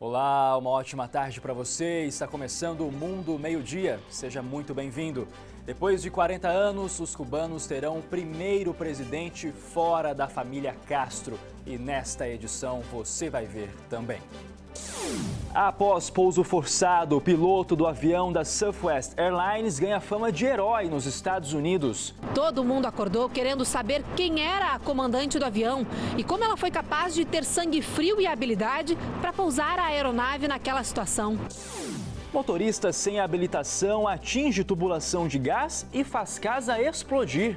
Olá, uma ótima tarde para você. Está começando o Mundo Meio-Dia. Seja muito bem-vindo. Depois de 40 anos, os cubanos terão o primeiro presidente fora da família Castro. E nesta edição você vai ver também. Após pouso forçado, o piloto do avião da Southwest Airlines ganha fama de herói nos Estados Unidos. Todo mundo acordou querendo saber quem era a comandante do avião e como ela foi capaz de ter sangue frio e habilidade para pousar a aeronave naquela situação. Motorista sem habilitação atinge tubulação de gás e faz casa explodir.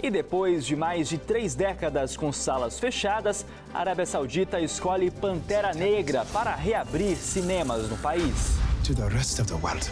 E depois de mais de 3 décadas com salas fechadas, a Arábia Saudita escolhe Pantera Negra para reabrir cinemas no país. To the rest of the world.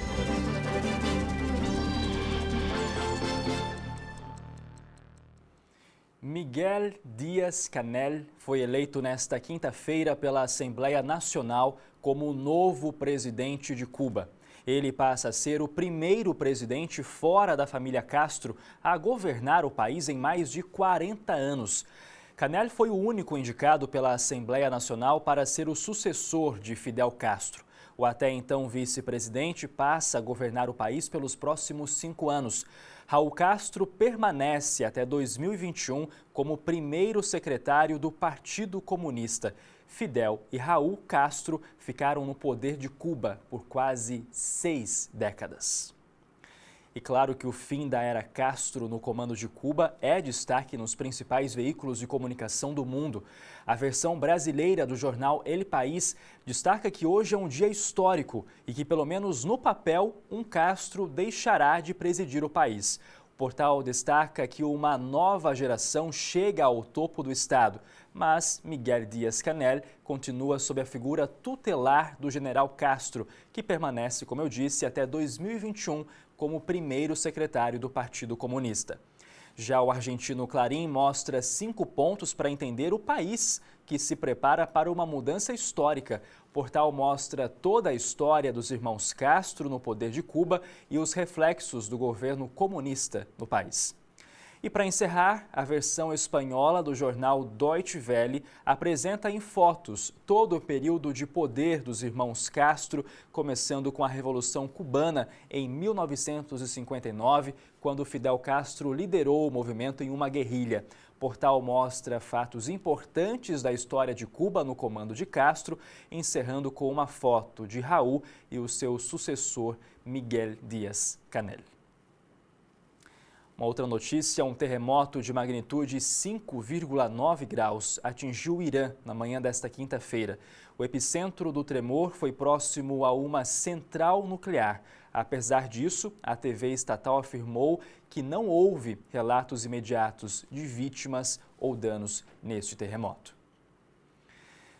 Miguel Díaz-Canel foi eleito nesta quinta-feira pela Assembleia Nacional como o novo presidente de Cuba. Ele passa a ser o primeiro presidente fora da família Castro a governar o país em mais de 40 anos. Canel foi o único indicado pela Assembleia Nacional para ser o sucessor de Fidel Castro. O até então vice-presidente passa a governar o país pelos próximos 5 anos. Raul Castro permanece até 2021 como primeiro secretário do Partido Comunista. Fidel e Raul Castro ficaram no poder de Cuba por quase 6 décadas. E claro que o fim da era Castro no comando de Cuba é destaque nos principais veículos de comunicação do mundo. A versão brasileira do jornal El País destaca que hoje é um dia histórico e que, pelo menos no papel, um Castro deixará de presidir o país. O portal destaca que uma nova geração chega ao topo do Estado, mas Miguel Díaz-Canel continua sob a figura tutelar do general Castro, que permanece, como eu disse, até 2021 como primeiro secretário do Partido Comunista. Já o argentino Clarín mostra 5 pontos para entender o país que se prepara para uma mudança histórica. O portal mostra toda a história dos irmãos Castro no poder de Cuba e os reflexos do governo comunista no país. E para encerrar, a versão espanhola do jornal Deutsche Welle apresenta em fotos todo o período de poder dos irmãos Castro, começando com a Revolução Cubana em 1959, quando Fidel Castro liderou o movimento em uma guerrilha. O portal mostra fatos importantes da história de Cuba no comando de Castro, encerrando com uma foto de Raul e o seu sucessor Miguel Díaz-Canel. Uma outra notícia, um terremoto de magnitude 5,9 graus atingiu o Irã na manhã desta quinta-feira. O epicentro do tremor foi próximo a uma central nuclear. Apesar disso, a TV estatal afirmou que não houve relatos imediatos de vítimas ou danos neste terremoto.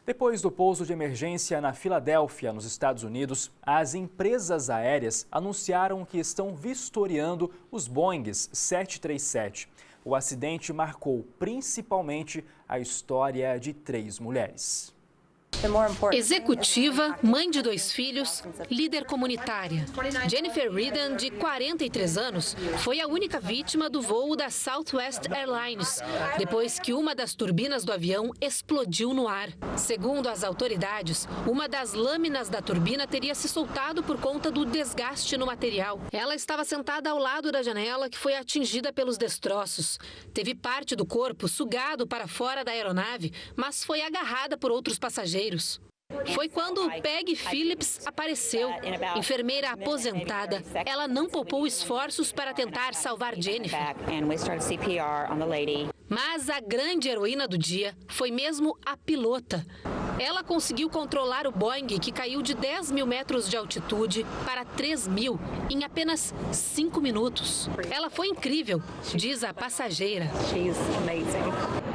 Depois do pouso de emergência na Filadélfia, nos Estados Unidos, as empresas aéreas anunciaram que estão vistoriando os Boeings 737. O acidente marcou principalmente a história de 3 mulheres. Executiva, mãe de 2 filhos, líder comunitária. Jennifer Redan, de 43 anos, foi a única vítima do voo da Southwest Airlines, depois que uma das turbinas do avião explodiu no ar. Segundo as autoridades, uma das lâminas da turbina teria se soltado por conta do desgaste no material. Ela estava sentada ao lado da janela, que foi atingida pelos destroços. Teve parte do corpo sugado para fora da aeronave, mas foi agarrada por outros passageiros. Foi quando Peggy Phillips apareceu, enfermeira aposentada. Ela não poupou esforços para tentar salvar Jennifer. Mas a grande heroína do dia foi mesmo a pilota. Ela conseguiu controlar o Boeing, que caiu de 10 mil metros de altitude para 3 mil em apenas 5 minutos. Ela foi incrível, diz a passageira.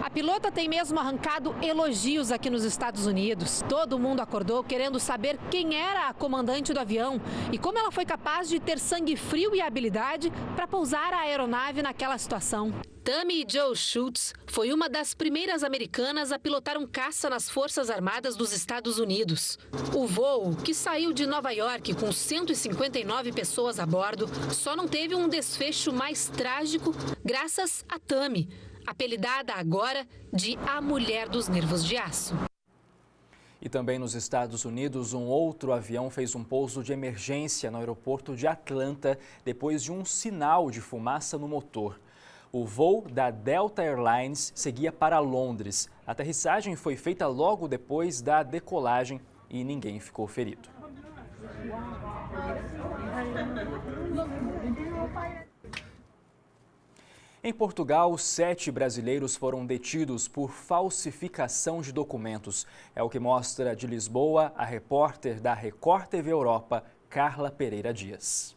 A pilota tem mesmo arrancado elogios aqui nos Estados Unidos. Todo mundo acordou querendo saber quem era a comandante do avião e como ela foi capaz de ter sangue frio e habilidade para pousar a aeronave naquela situação. Tammy Jo Schultz foi uma das primeiras americanas a pilotar um caça nas Forças Armadas dos Estados Unidos. O voo, que saiu de Nova York com 159 pessoas a bordo, só não teve um desfecho mais trágico graças a Tammy, apelidada agora de a Mulher dos Nervos de Aço. E também nos Estados Unidos, um outro avião fez um pouso de emergência no aeroporto de Atlanta depois de um sinal de fumaça no motor. O voo da Delta Airlines seguia para Londres. A aterrissagem foi feita logo depois da decolagem e ninguém ficou ferido. Em Portugal, 7 brasileiros foram detidos por falsificação de documentos. É o que mostra de Lisboa a repórter da Record TV Europa, Carla Pereira Dias.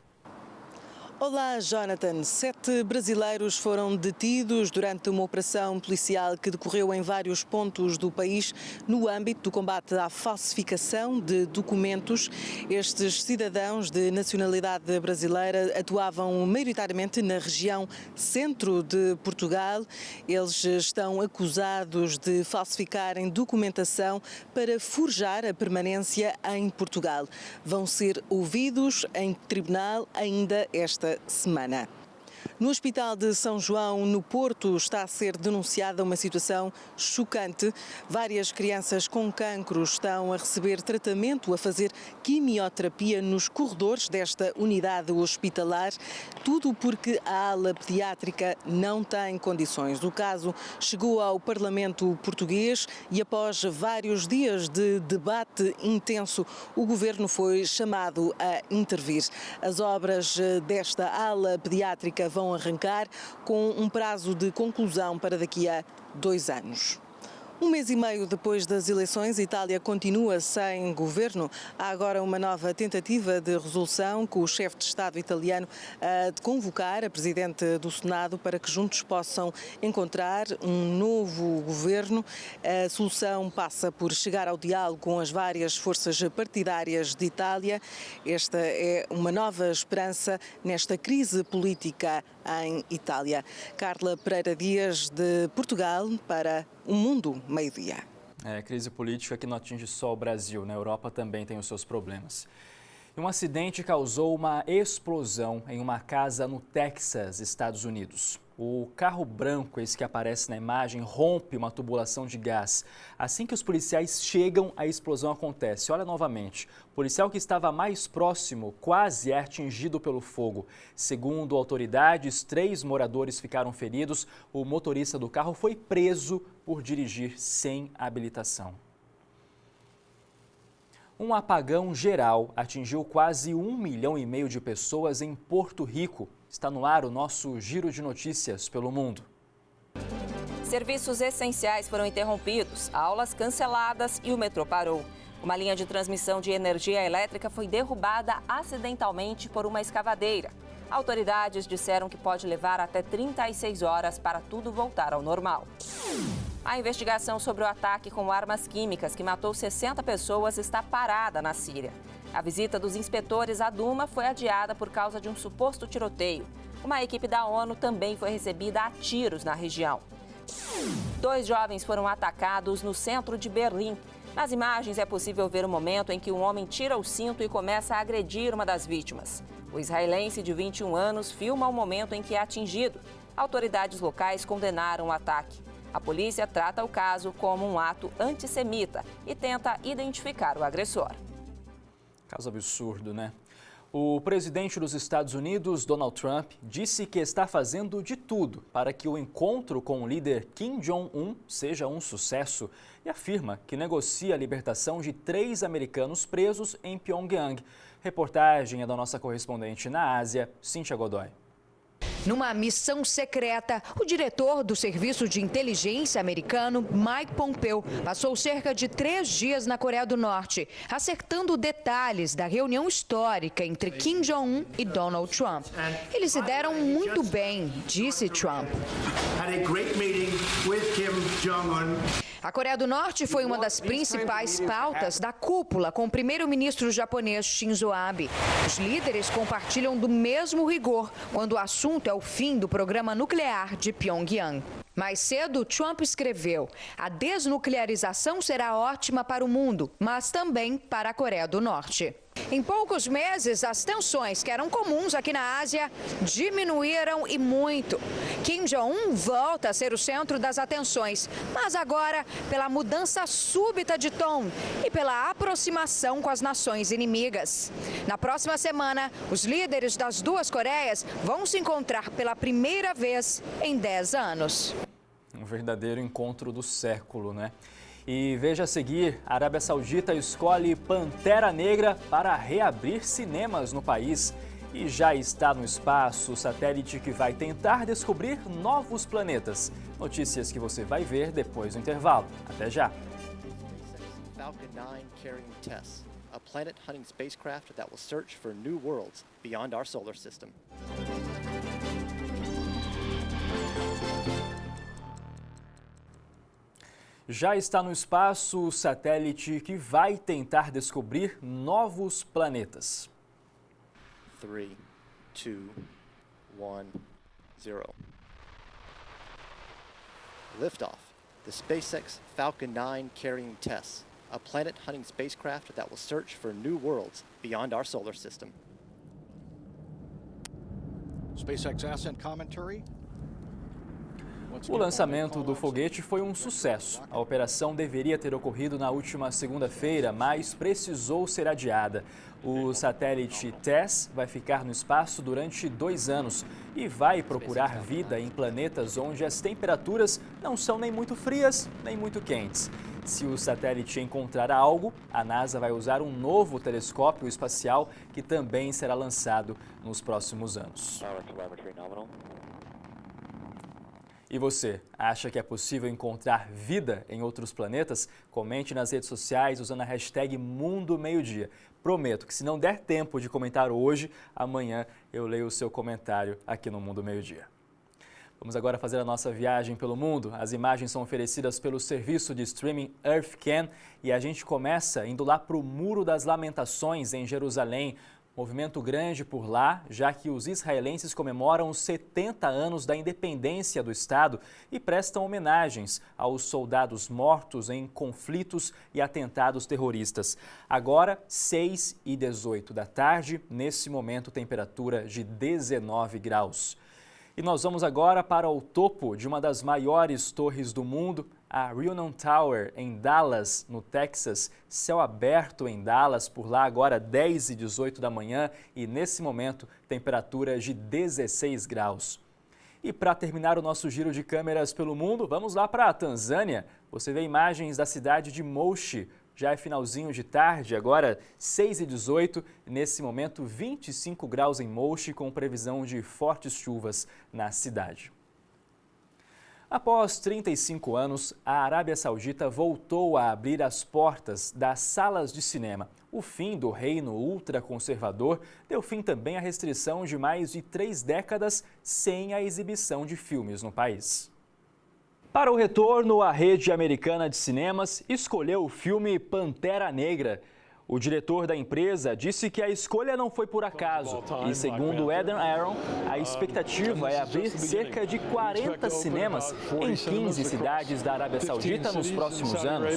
Olá, Jonathan. 7 brasileiros foram detidos durante uma operação policial que decorreu em vários pontos do país no âmbito do combate à falsificação de documentos. Estes cidadãos de nacionalidade brasileira atuavam maioritariamente na região centro de Portugal. Eles estão acusados de falsificarem documentação para forjar a permanência em Portugal. Vão ser ouvidos em tribunal ainda esta semana. No Hospital de São João, no Porto, está a ser denunciada uma situação chocante. Várias crianças com cancro estão a receber tratamento, a fazer quimioterapia nos corredores desta unidade hospitalar, tudo porque a ala pediátrica não tem condições. O caso chegou ao Parlamento português e após vários dias de debate intenso, o governo foi chamado a intervir. As obras desta ala pediátrica vão arrancar com um prazo de conclusão para daqui a 2 anos. Um mês e meio depois das eleições, a Itália continua sem governo. Há agora uma nova tentativa de resolução com o chefe de Estado italiano a convocar a Presidente do Senado para que juntos possam encontrar um novo governo. A solução passa por chegar ao diálogo com as várias forças partidárias de Itália. Esta é uma nova esperança nesta crise política em Itália. Carla Pereira Dias, de Portugal, para O Mundo Meio-Dia. A crise política que não atinge só o Brasil, na Europa também tem os seus problemas. Um acidente causou uma explosão em uma casa no Texas, Estados Unidos. O carro branco, esse que aparece na imagem, rompe uma tubulação de gás. Assim que os policiais chegam, a explosão acontece. Olha novamente, o policial que estava mais próximo quase é atingido pelo fogo. Segundo autoridades, 3 moradores ficaram feridos. O motorista do carro foi preso por dirigir sem habilitação. Um apagão geral atingiu quase 1,5 milhão de pessoas em Porto Rico. Está no ar o nosso giro de notícias pelo mundo. Serviços essenciais foram interrompidos, aulas canceladas e o metrô parou. Uma linha de transmissão de energia elétrica foi derrubada acidentalmente por uma escavadeira. Autoridades disseram que pode levar até 36 horas para tudo voltar ao normal. A investigação sobre o ataque com armas químicas que matou 60 pessoas está parada na Síria. A visita dos inspetores à Duma foi adiada por causa de um suposto tiroteio. Uma equipe da ONU também foi recebida a tiros na região. 2 jovens foram atacados no centro de Berlim. Nas imagens é possível ver o momento em que um homem tira o cinto e começa a agredir uma das vítimas. O israelense de 21 anos filma o momento em que é atingido. Autoridades locais condenaram o ataque. A polícia trata o caso como um ato antissemita e tenta identificar o agressor. Caso absurdo, né? O presidente dos Estados Unidos, Donald Trump, disse que está fazendo de tudo para que o encontro com o líder Kim Jong-un seja um sucesso e afirma que negocia a libertação de 3 americanos presos em Pyongyang. Reportagem é da nossa correspondente na Ásia, Cíntia Godoy. Numa missão secreta, o diretor do Serviço de Inteligência americano, Mike Pompeo, passou cerca de 3 dias na Coreia do Norte, acertando detalhes da reunião histórica entre Kim Jong-un e Donald Trump. Eles se deram muito bem, disse Trump. A Coreia do Norte foi uma das principais pautas da cúpula com o primeiro-ministro japonês Shinzo Abe. Os líderes compartilham do mesmo rigor quando o assunto é o fim do programa nuclear de Pyongyang. Mais cedo, Trump escreveu: a desnuclearização será ótima para o mundo, mas também para a Coreia do Norte. Em poucos meses, as tensões que eram comuns aqui na Ásia diminuíram e muito. Kim Jong-un volta a ser o centro das atenções, mas agora pela mudança súbita de tom e pela aproximação com as nações inimigas. Na próxima semana, os líderes das duas Coreias vão se encontrar pela primeira vez em 10 anos. Um verdadeiro encontro do século, né? E veja a seguir, a Arábia Saudita escolhe Pantera Negra para reabrir cinemas no país. E já está no espaço o satélite que vai tentar descobrir novos planetas. Notícias que você vai ver depois do intervalo. Até já! Falcon 9 carrying TESS, a planet-hunting spacecraft that will search for new worlds beyond our solar system. Já está no espaço o satélite que vai tentar descobrir novos planetas. 3, 2, 1, 0. Liftoff. The SpaceX Falcon 9 carrying TESS, a planet-hunting spacecraft that will search for new worlds beyond our solar system. SpaceX Ascent Commentary. O lançamento do foguete foi um sucesso. A operação deveria ter ocorrido na última segunda-feira, mas precisou ser adiada. O satélite TESS vai ficar no espaço durante 2 anos e vai procurar vida em planetas onde as temperaturas não são nem muito frias, nem muito quentes. Se o satélite encontrar algo, a NASA vai usar um novo telescópio espacial que também será lançado nos próximos anos. E você, acha que é possível encontrar vida em outros planetas? Comente nas redes sociais usando a hashtag Mundo Meio Dia. Prometo que se não der tempo de comentar hoje, amanhã eu leio o seu comentário aqui no Mundo Meio Dia. Vamos agora fazer a nossa viagem pelo mundo. As imagens são oferecidas pelo serviço de streaming EarthCam e a gente começa indo lá para o Muro das Lamentações, em Jerusalém. Movimento grande por lá, já que os israelenses comemoram os 70 anos da independência do Estado e prestam homenagens aos soldados mortos em conflitos e atentados terroristas. Agora, 6h18 da tarde, nesse momento, temperatura de 19 graus. E nós vamos agora para o topo de uma das maiores torres do mundo, a Reunion Tower, em Dallas, no Texas. Céu aberto em Dallas, por lá agora 10h18 da manhã e nesse momento temperatura de 16 graus. E para terminar o nosso giro de câmeras pelo mundo, vamos lá para a Tanzânia. Você vê imagens da cidade de Moshi. Já é finalzinho de tarde, agora 6h18, nesse momento 25 graus em Moshi, com previsão de fortes chuvas na cidade. Após 35 anos, a Arábia Saudita voltou a abrir as portas das salas de cinema. O fim do reino ultraconservador deu fim também à restrição de mais de 3 décadas sem a exibição de filmes no país. Para o retorno, a rede americana de cinemas escolheu o filme Pantera Negra. O diretor da empresa disse que a escolha não foi por acaso e, segundo Eden Aaron, a expectativa é abrir cerca de 40 cinemas em 15 cidades da Arábia Saudita nos próximos anos.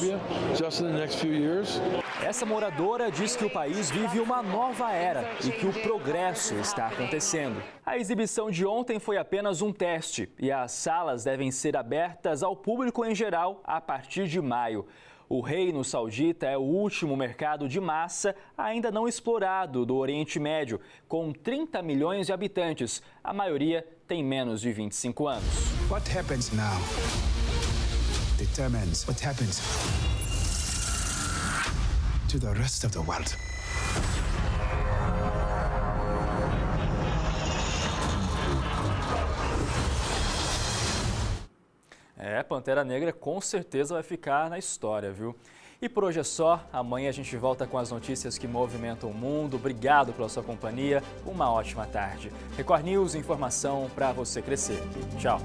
Essa moradora diz que o país vive uma nova era e que o progresso está acontecendo. A exibição de ontem foi apenas um teste e as salas devem ser abertas ao público em geral a partir de maio. O reino saudita é o último mercado de massa ainda não explorado do Oriente Médio, com 30 milhões de habitantes. A maioria tem menos de 25 anos. What happens now determines what happens to the rest of the world. Pantera Negra com certeza vai ficar na história, viu? E por hoje é só. Amanhã a gente volta com as notícias que movimentam o mundo. Obrigado pela sua companhia. Uma ótima tarde. Record News, informação para você crescer. Tchau.